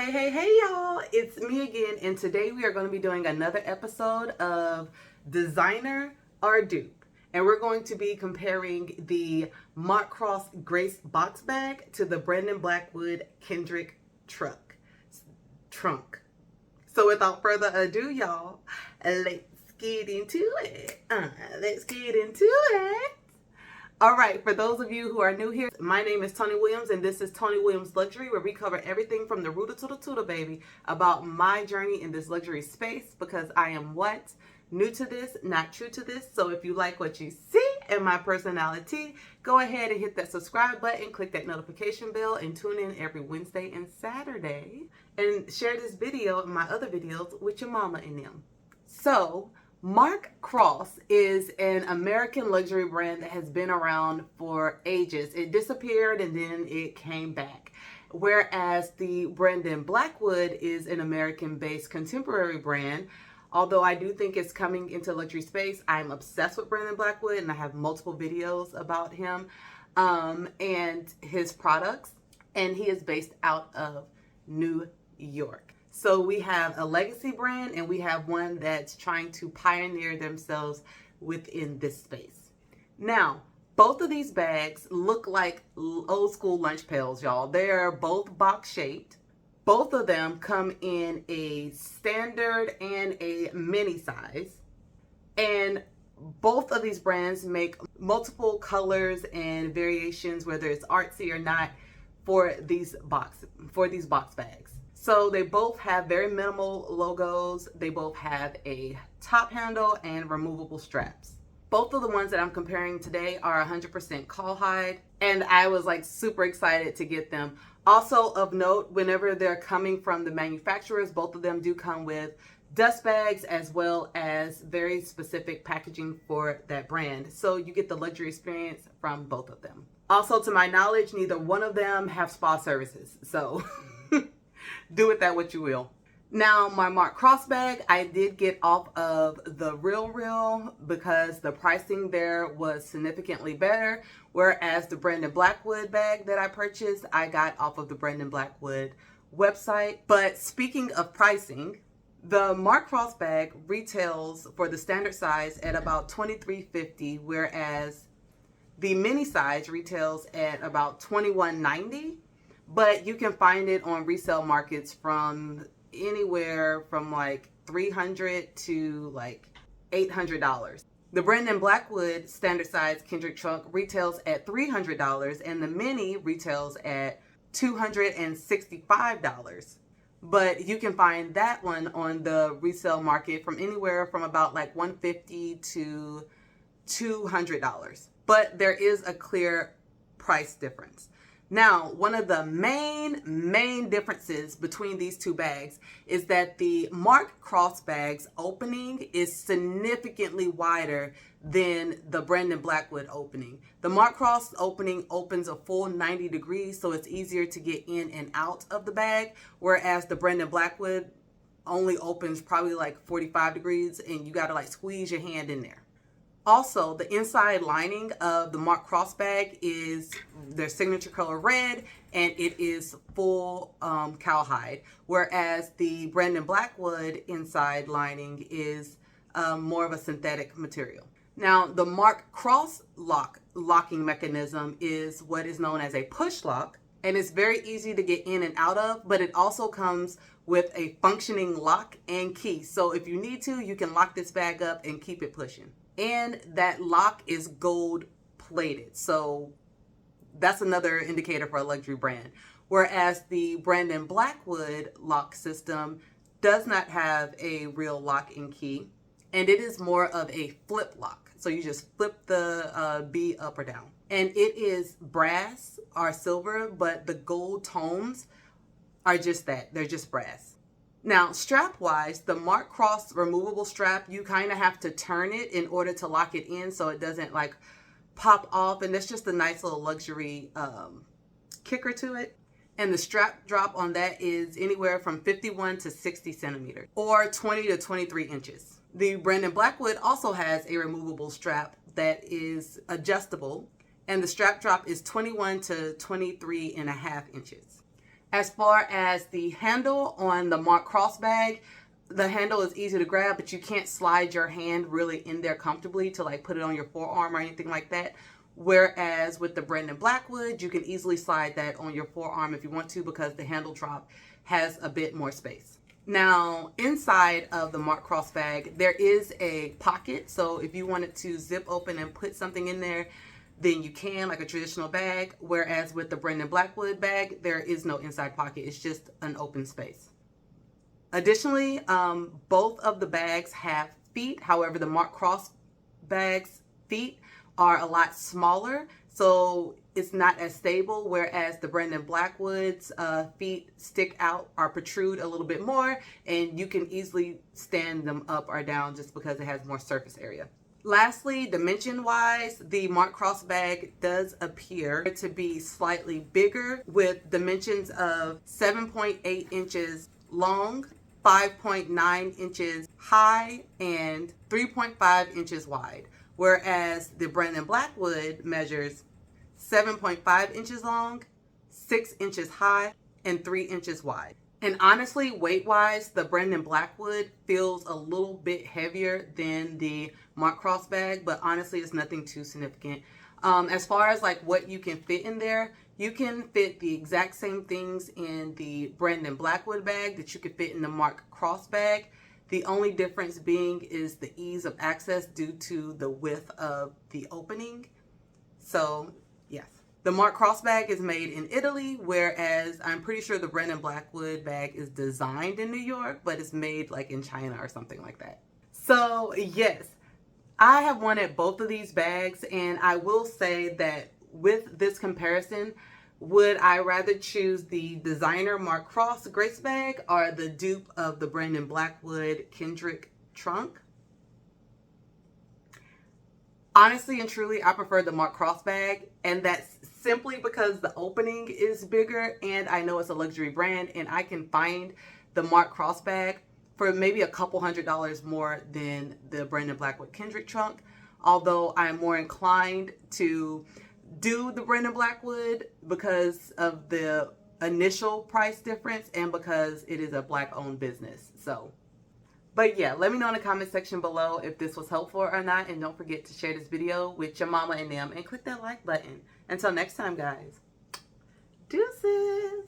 Hey, y'all. It's me again, and today we are going to be doing another episode of Designer or Dupe. And we're going to be comparing the Mark Cross Grace box bag to the Brandon Blackwood Kendrick trunk. So without further ado, y'all, let's get into it. All right, for those of you who are new here, my name is Toni Williams, and this is Toni Williams Luxury, where we cover everything from the rooter to the tutor, baby, about my journey in this luxury space, because I am what? New to this, not true to this. So if you like what you see and my personality, go ahead and hit that subscribe button, click that notification bell, and tune in every Wednesday and Saturday. And share this video and my other videos with your mama and them. So, Mark Cross is an American luxury brand that has been around for ages. It disappeared and then it came back. Whereas the Brandon Blackwood is an American-based contemporary brand. Although I do think it's coming into luxury space, I'm obsessed with Brandon Blackwood and I have multiple videos about him and his products. And he is based out of New York. So we have a legacy brand and we have one that's trying to pioneer themselves within this space. Now, both of these bags look like old school lunch pails, y'all. They're both box shaped. Both of them come in a standard and a mini size. And both of these brands make multiple colors and variations, whether it's artsy or not, for these box bags. So they both have very minimal logos. They both have a top handle and removable straps. Both of the ones that I'm comparing today are 100% cowhide, and I was like super excited to get them. Also of note, whenever they're coming from the manufacturers, both of them do come with dust bags as well as very specific packaging for that brand. So you get the luxury experience from both of them. Also, to my knowledge, neither one of them have spa services. So do with that what you will. Now, my Mark Cross bag, I did get off of the Real because the pricing there was significantly better. Whereas the Brandon Blackwood bag that I purchased, I got off of the Brandon Blackwood website. But speaking of pricing, the Mark Cross bag retails for the standard size at about $23.50, whereas the mini size retails at about $21.90. But you can find it on resale markets from anywhere from like $300 to like $800. The Brandon Blackwood standard size Kendrick trunk retails at $300 and the mini retails at $265. But you can find that one on the resale market from anywhere from about like $150 to $200. But there is a clear price difference. Now, one of the main differences between these two bags is that the Mark Cross bag's opening is significantly wider than the Brandon Blackwood opening. The Mark Cross opening opens a full 90 degrees, so it's easier to get in and out of the bag, whereas the Brandon Blackwood only opens probably like 45 degrees and you gotta like squeeze your hand in there. Also, the inside lining of the Mark Cross bag is their signature color red, and it is full cowhide, whereas the Brandon Blackwood inside lining is more of a synthetic material. Now, the Mark Cross locking mechanism is what is known as a push lock, and it's very easy to get in and out of, but it also comes with a functioning lock and key. So if you need to, you can lock this bag up and keep it pushing. And that lock is gold plated. So that's another indicator for a luxury brand. Whereas the Brandon Blackwood lock system does not have a real lock and key. And it is more of a flip lock. So you just flip the B up or down. And it is brass or silver, but the gold tones are just that. They're just brass. Now, strap-wise, the Mark Cross removable strap, you kind of have to turn it in order to lock it in so it doesn't like pop off. And that's just a nice little luxury kicker to it. And the strap drop on that is anywhere from 51 to 60 centimeters or 20 to 23 inches. The Brandon Blackwood also has a removable strap that is adjustable, and the strap drop is 21 to 23 and a half inches. As far as the handle on the Mark Cross bag, the handle is easy to grab, but you can't slide your hand really in there comfortably to like put it on your forearm or anything like that. Whereas with the Brandon Blackwood, you can easily slide that on your forearm if you want to, because the handle drop has a bit more space. Now, inside of the Mark Cross bag, there is a pocket. So if you wanted to zip open and put something in there, then you can, like a traditional bag. Whereas with the Brandon Blackwood bag, there is no inside pocket. It's just an open space. Additionally, both of the bags have feet. However, the Mark Cross bag's feet are a lot smaller, so it's not as stable, whereas the Brandon Blackwood's feet stick out or protrude a little bit more, and you can easily stand them up or down just because it has more surface area. Lastly, dimension-wise, the Mark Cross bag does appear to be slightly bigger, with dimensions of 7.8 inches long, 5.9 inches high, and 3.5 inches wide. Whereas the Brandon Blackwood measures 7.5 inches long, 6 inches high, and 3 inches wide. And honestly, weight-wise, the Brandon Blackwood feels a little bit heavier than the Mark Cross bag, but honestly, it's nothing too significant. As far as like what you can fit in there, you can fit the exact same things in the Brandon Blackwood bag that you could fit in the Mark Cross bag. The only difference being is the ease of access due to the width of the opening. So, yes. The Mark Cross bag is made in Italy, whereas I'm pretty sure the Brandon Blackwood bag is designed in New York, but it's made like in China or something like that. So, yes, I have wanted both of these bags, and I will say that with this comparison, would I rather choose the designer Mark Cross Grace bag or the dupe of the Brandon Blackwood Kendrick trunk? Honestly and truly, I prefer the Mark Cross bag, and that's simply because the opening is bigger, and I know it's a luxury brand, and I can find the Mark Cross bag for maybe a couple $100s more than the Brandon Blackwood Kendrick trunk. Although I'm more inclined to do the Brandon Blackwood because of the initial price difference and because it is a Black owned business. So, but yeah, let me know in the comment section below if this was helpful or not, and don't forget to share this video with your mama and them and click that like button. Until next time, guys, deuces.